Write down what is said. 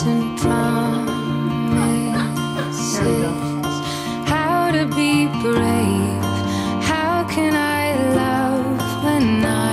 and promises. How to be brave? How can I love when I